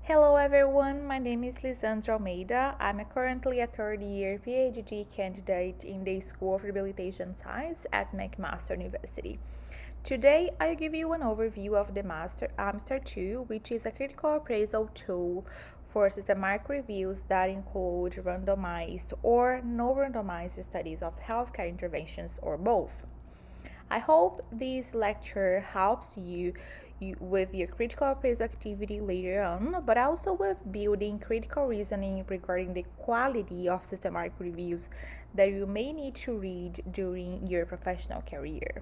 Hello everyone, my name is Lisandra Almeida. I'm currently a third-year PhD candidate in the School of Rehabilitation Science at McMaster University. Today, I'll give you an overview of the AMSTER 2, which is a critical appraisal tool for systematic reviews that include randomized or non-randomized studies of healthcare interventions or both. I hope this lecture helps you with your critical appraisal activity later on, but also with building critical reasoning regarding the quality of systematic reviews that you may need to read during your professional career.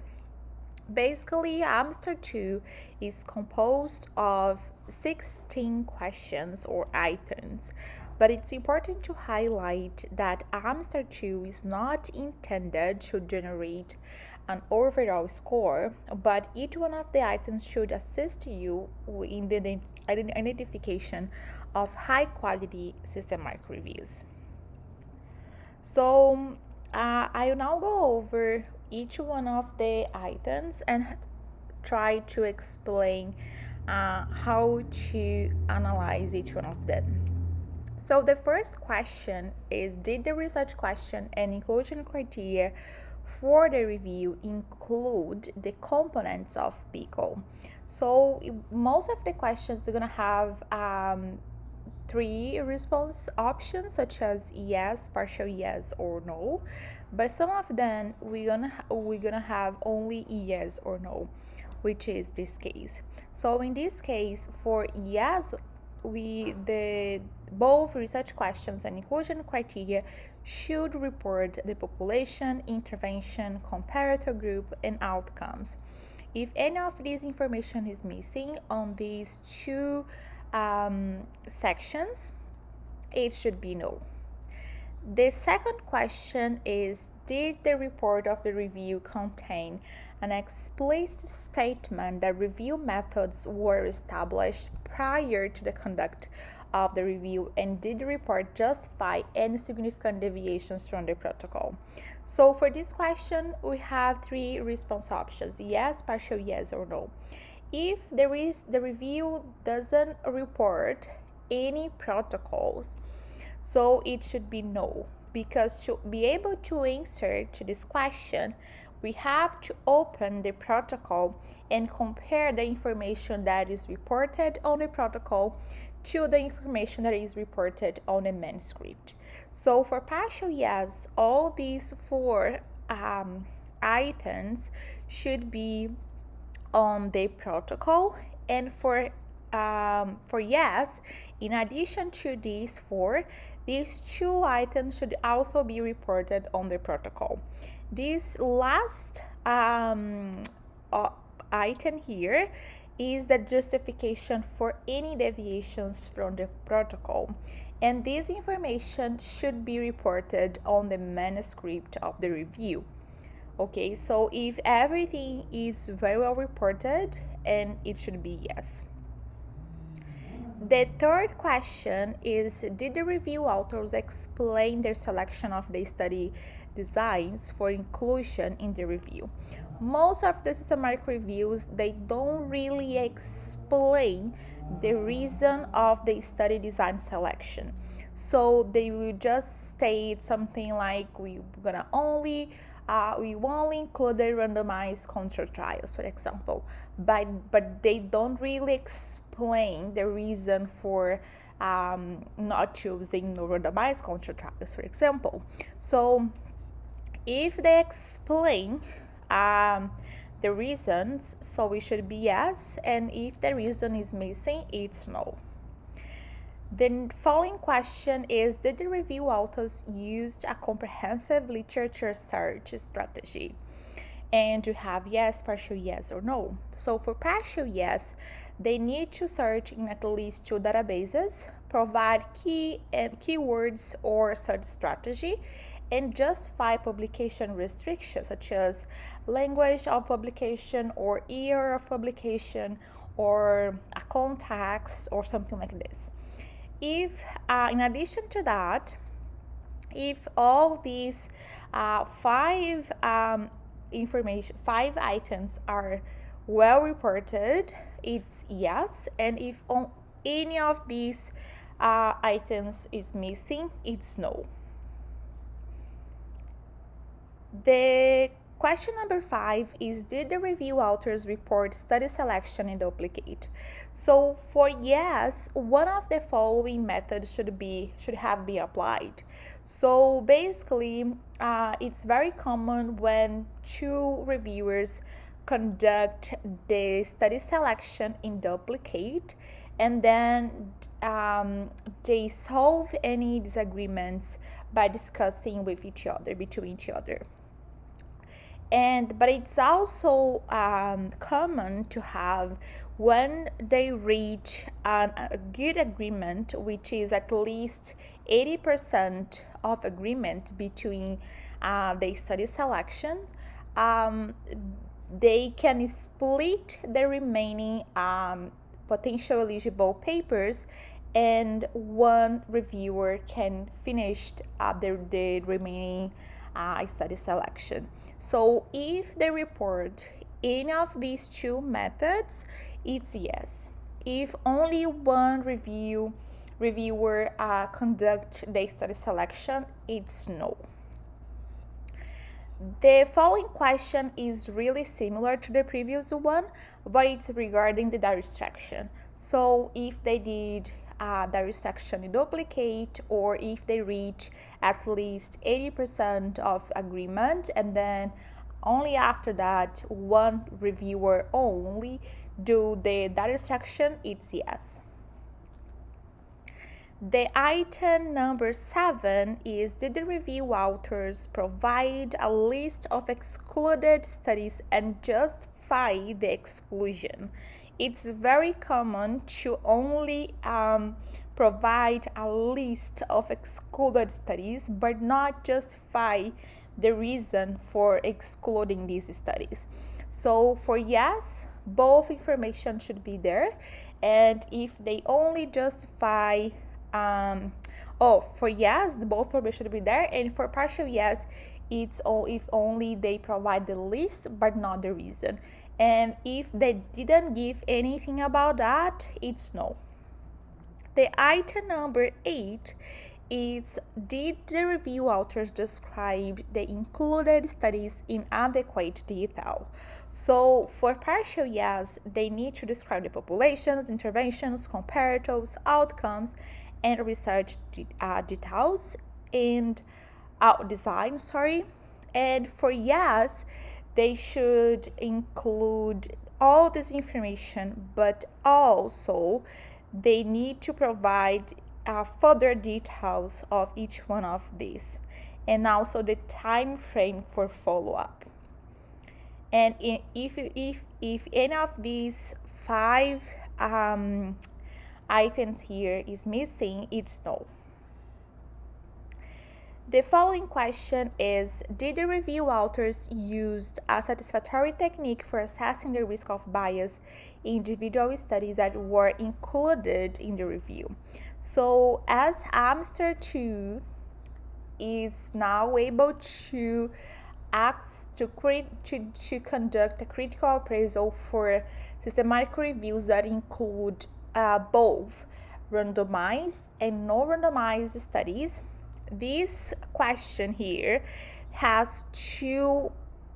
Basically, AMSTER 2 is composed of 16 questions or items, but it's important to highlight that AMSTER 2 is not intended to generate an overall score, but each one of the items should assist you in the identification of high quality systematic reviews. So I will now go over each one of the items and try to explain how to analyze each one of them. So the first question is, did the research question and inclusion criteria for the review include the components of PICO? So most of the questions are going to have three response options such as yes, partial yes, or no, but some of them we're gonna have only yes or no, which is this case. So in this case, for yes, both research questions and inclusion criteria should report the population, intervention, comparator group, and outcomes. If any of this information is missing on these two sections, it should be no. The second question is, did the report of the review contain an explicit statement that review methods were established prior to the conduct of the review, and did the report justify any significant deviations from the protocol? So for this question, we have three response options: yes, partial yes, or no. If the review doesn't report any protocols, so it should be no, because to be able to answer to this question, we have to open the protocol and compare the information that is reported on the protocol to the information that is reported on the manuscript. So for partial yes, all these four items should be on the protocol, and for yes, in addition to these four, these two items should also be reported on the protocol. This last item here is the justification for any deviations from the protocol, and this information should be reported on the manuscript of the review. Okay, so if everything is very well reported, and it should be yes. The third question is, did the review authors explain their selection of the study designs for inclusion in the review? Most of the systematic reviews, they don't really explain the reason of the study design selection. So they will just state something like, we only include the randomized control trials, for example, but they don't really explain the reason for not choosing no randomized control trials, for example. So if they explain the reasons, so it should be yes, and if the reason is missing, it's no. The following question is, did the review authors use a comprehensive literature search strategy? And you have yes, partial yes, or no. So for partial yes, they need to search in at least two databases, provide keywords or search strategy, and justify publication restrictions such as language of publication or year of publication or a context or something like this. If in addition to that, if all these five items are well reported, it's yes. And if any of these items is missing, it's no. The question number 5 is, did the review authors report study selection in duplicate? So for yes, one of the following methods should have been applied. So basically, it's very common when two reviewers conduct the study selection in duplicate, and then they solve any disagreements by discussing with each other, between each other. But it's also common to have when they reach a good agreement, which is at least 80% of agreement between the study selection, they can split the remaining potential eligible papers, and one reviewer can finish the remaining study selection. So if they report any of these two methods, it's yes. If only one reviewer conduct the study selection, it's no. The following question is really similar to the previous one, but it's regarding the direct extraction. So if they did direct extraction in duplicate, or if they reach at least 80% of agreement, and then only after that one reviewer only do the direct extraction, it's yes. The item number 7 is, did the review authors provide a list of excluded studies and justify the exclusion? It's very common to only provide a list of excluded studies, but not justify the reason for excluding these studies. So for yes, both information should be there, and if they only justify for yes, both information should be there, and for partial yes, it's if only they provide the list but not the reason. And if they didn't give anything about that, it's no. The item number 8 is, did the review authors describe the included studies in adequate detail? So for partial yes, they need to describe the populations, interventions, comparators, outcomes, and research details and design. And for yes, they should include all this information, but also they need to provide further details of each one of these, and also the time frame for follow-up. And if any of these 5 items here is missing, it's no. The following question is, did the review authors use a satisfactory technique for assessing the risk of bias in individual studies that were included in the review? So as AMSTER 2 is now able to conduct a critical appraisal for systematic reviews that include both randomized and non-randomized studies, this question here has 2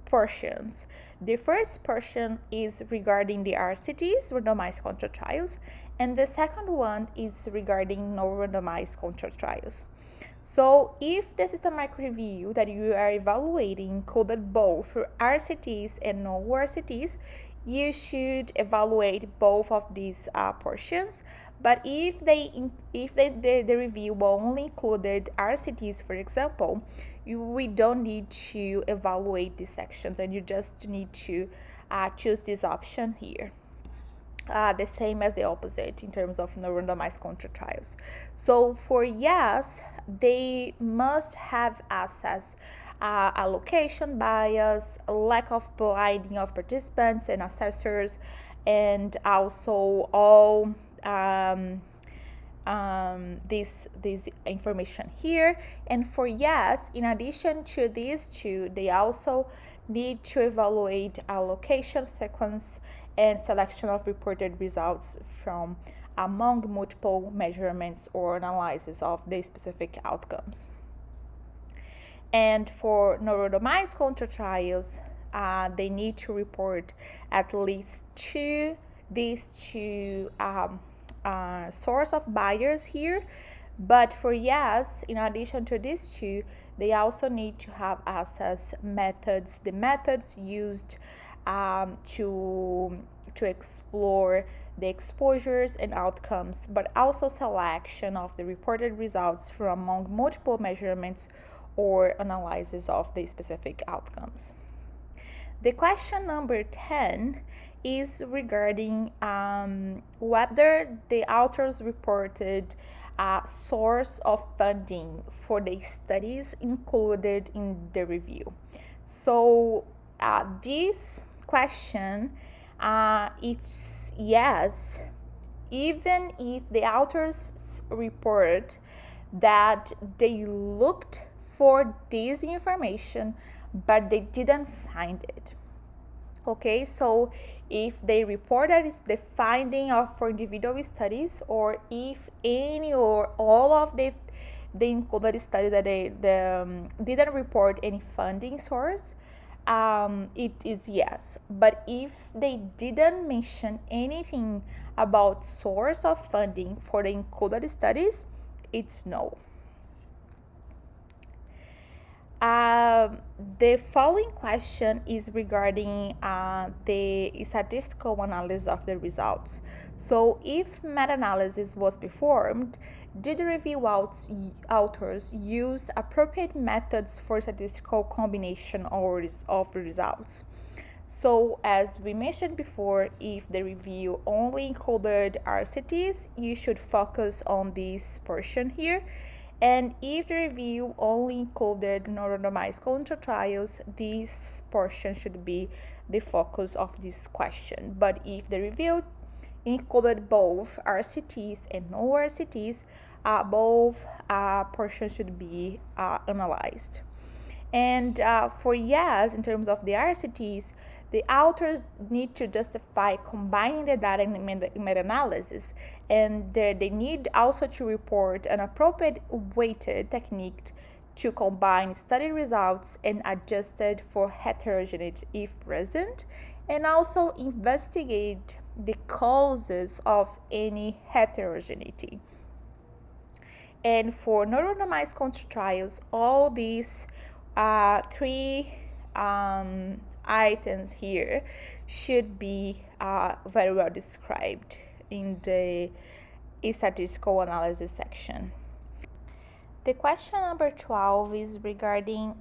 portions. The first portion is regarding the RCTs, randomized control trials, and the second one is regarding non-randomized control trials. So if the systematic review that you are evaluating included both RCTs and non-RCTs, you should evaluate both of these portions. But if the review only included RCTs, for example, we don't need to evaluate these sections, and you just need to choose this option here. The same as the opposite in terms of non-randomized control trials. So for yes, they must have assessed allocation bias, lack of blinding of participants and assessors, and also all this information here. And for yes, in addition to these 2, they also need to evaluate allocation sequence and selection of reported results from among multiple measurements or analysis of the specific outcomes. And for non-randomized control trials, they need to report at least these two source of buyers here. But for yes, in addition to these two, they also need to have access methods, the methods used to explore the exposures and outcomes, but also selection of the reported results from among multiple measurements or analysis of the specific outcomes. The question number 10 is regarding whether the authors reported a source of funding for the studies included in the review. So this question, it's yes, even if the authors report that they looked for this information but they didn't find it. Okay, so if they report that it's the finding of for individual studies, or if any or all of the included studies that they didn't report any funding source, it is yes. But if they didn't mention anything about source of funding for the included studies, it's no. The following question is regarding the statistical analysis of the results. So if meta-analysis was performed, did the review authors use appropriate methods for statistical combination of results? So as we mentioned before, if the review only included RCTs, you should focus on this portion here. And if the review only included non-randomized control trials, this portion should be the focus of this question. But if the review included both RCTs and no RCTs, both portions should be analyzed. And for yes, in terms of the RCTs, the authors need to justify combining the data in meta-analysis, and they need also to report an appropriate weighted technique to combine study results and adjusted for heterogeneity if present, and also investigate the causes of any heterogeneity. And for non-randomized control trials, all these three items here should be very well described in the statistical analysis section. The question number 12 is regarding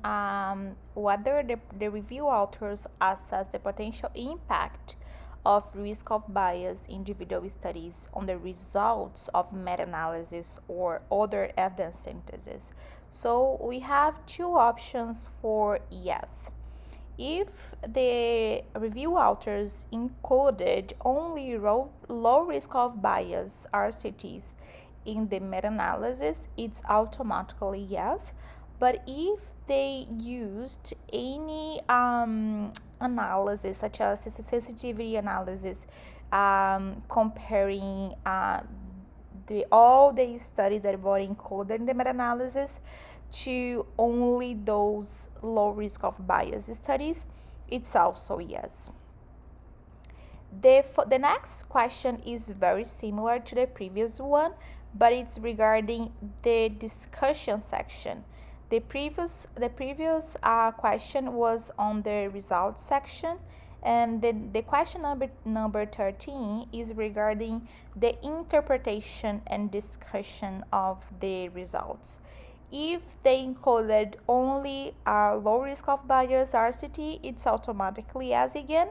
whether the review authors assess the potential impact of risk of bias in individual studies on the results of meta-analysis or other evidence synthesis. So we have two options for yes. If the review authors included only low risk of bias RCTs in the meta-analysis, it's automatically yes. But if they used any analysis, such as sensitivity analysis, comparing all the studies that were included in the meta-analysis to only those low risk of bias studies, it's also yes. The next question is very similar to the previous one, but it's regarding the discussion section. The previous question was on the results section, and the question number 13 is regarding the interpretation and discussion of the results. If they included only low risk of bias RCT, it's automatically yes again.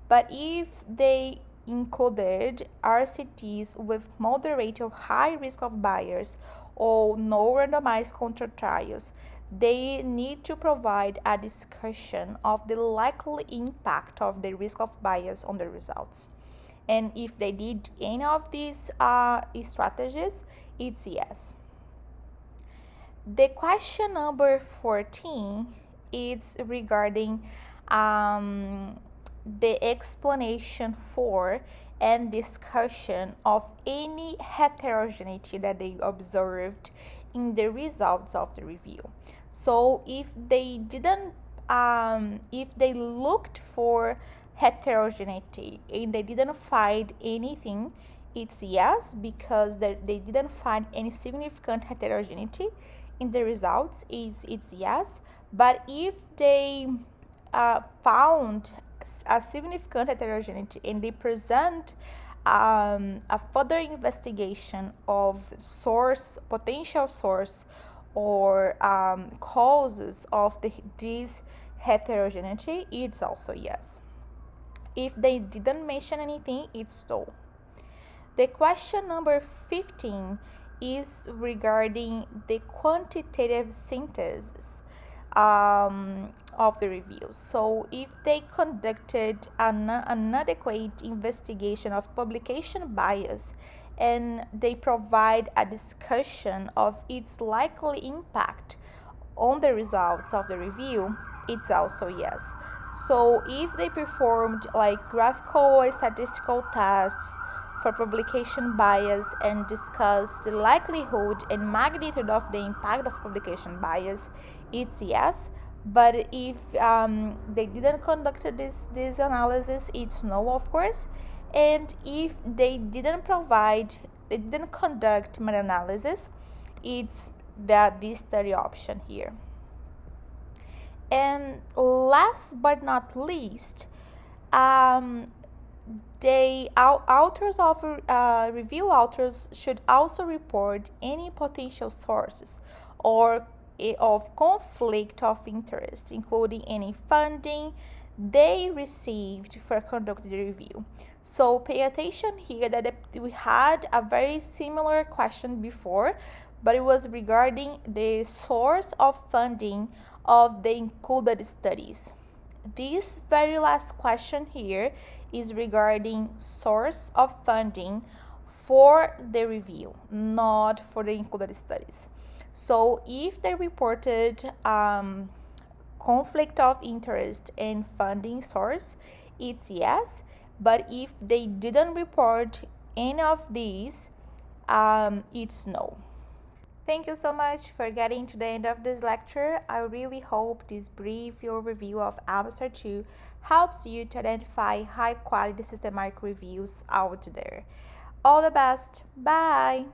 But if they included RCTs with moderate or high risk of bias or no randomized control trials, they need to provide a discussion of the likely impact of the risk of bias on the results. And if they did any of these strategies, it's yes. The question number 14 is regarding the explanation for and discussion of any heterogeneity that they observed in the results of the review. So if they didn't, if they looked for heterogeneity and they didn't find anything, it's yes, because they didn't find any significant heterogeneity in the results. It's yes. But if they found a significant heterogeneity and they present a further investigation of potential source, or causes of this heterogeneity, it's also yes. If they didn't mention anything, it's no. The question number 15 is regarding the quantitative synthesis of the review. So if they conducted an inadequate investigation of publication bias and they provide a discussion of its likely impact on the results of the review, it's also yes. So if they performed like graphical or statistical tests for publication bias and discussed the likelihood and magnitude of the impact of publication bias, it's yes. But if they didn't conduct this analysis, it's no, of course. And if they didn't conduct meta-analysis, it's this study option here. And last but not least, the authors of review authors should also report any potential sources or of conflict of interest, including any funding they received for conducting the review. So pay attention here that we had a very similar question before, but it was regarding the source of funding of the included studies. This very last question here is regarding source of funding for the review, not for the included studies. So if they reported conflict of interest and funding source, it's yes. But if they didn't report any of these, it's no. Thank you so much for getting to the end of this lecture. I really hope this brief overview of AMSTER 2 helps you to identify high quality systematic reviews out there. All the best. Bye.